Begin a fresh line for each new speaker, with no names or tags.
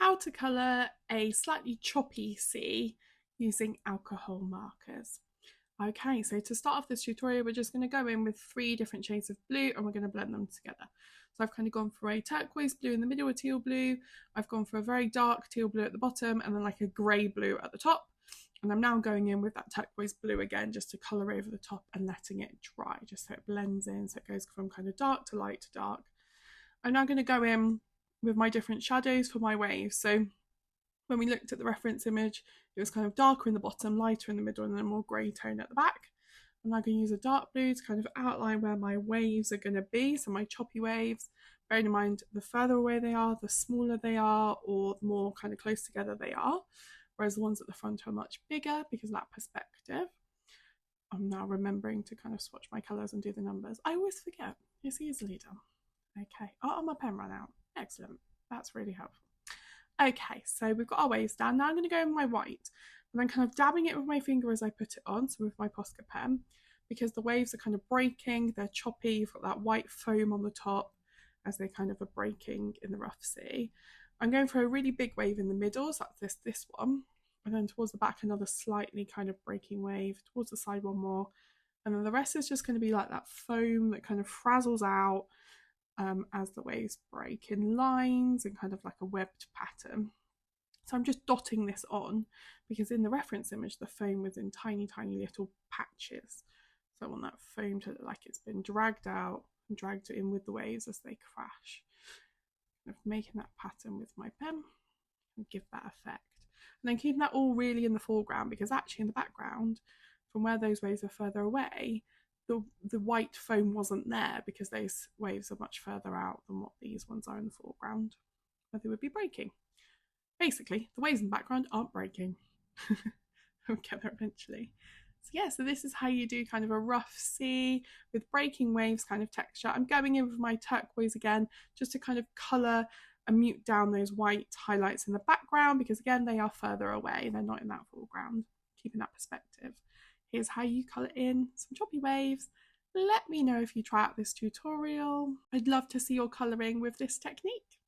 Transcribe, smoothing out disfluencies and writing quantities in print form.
how to colour a slightly choppy sea using alcohol markers. Okay, so to start off this tutorial, we're just going to go in with 3 different shades of blue and we're going to blend them together. So I've kind of gone for a turquoise blue in the middle, a teal blue. I've gone for a very dark teal blue at the bottom and then like a grey blue at the top. And I'm now going in with that turquoise blue again just to colour over the top and letting it dry, just so it blends in, so it goes from kind of dark to light to dark. I'm now going to go in with my different shadows for my waves. So when we looked at the reference image, it was kind of darker in the bottom, lighter in the middle, and then more grey tone at the back. I'm now going to use a dark blue to kind of outline where my waves are going to be, so my choppy waves. Bearing in mind, the further away they are, the smaller they are, or the more kind of close together they are, whereas the ones at the front are much bigger because of that perspective. I'm now remembering to kind of swatch my colours and do the numbers. I always forget. It's easily done. Okay. Oh, my pen ran out. Excellent. That's really helpful. Okay, so we've got our waves down. Now I'm going to go in my white and then kind of dabbing it with my finger as I put it on, so with my Posca pen, because the waves are kind of breaking, they're choppy, you've got that white foam on the top as they kind of are breaking in the rough sea. I'm going for a really big wave in the middle, so that's this one, and then towards the back another slightly kind of breaking wave, towards the side one more, and then the rest is just going to be like that foam that kind of frazzles out as the waves break in lines and kind of like a webbed pattern. So I'm just dotting this on because in the reference image the foam was in tiny little patches, so I want that foam to look like it's been dragged out and dragged in with the waves as they crash. Kind of making that pattern with my pen and give that effect, and then keeping that all really in the foreground, because actually in the background, from where those waves are further away, the white foam wasn't there because those waves are much further out than what these ones are in the foreground, where they would be breaking. Basically, the waves in the background aren't breaking. I'll get there eventually. So yeah, so this is how you do kind of a rough sea with breaking waves kind of texture. I'm going in with my turquoise again, just to kind of colour and mute down those white highlights in the background, because again, they are further away, they're not in that foreground, keeping that perspective. Here's how you colour in some choppy waves. Let me know if you try out this tutorial. I'd love to see your colouring with this technique.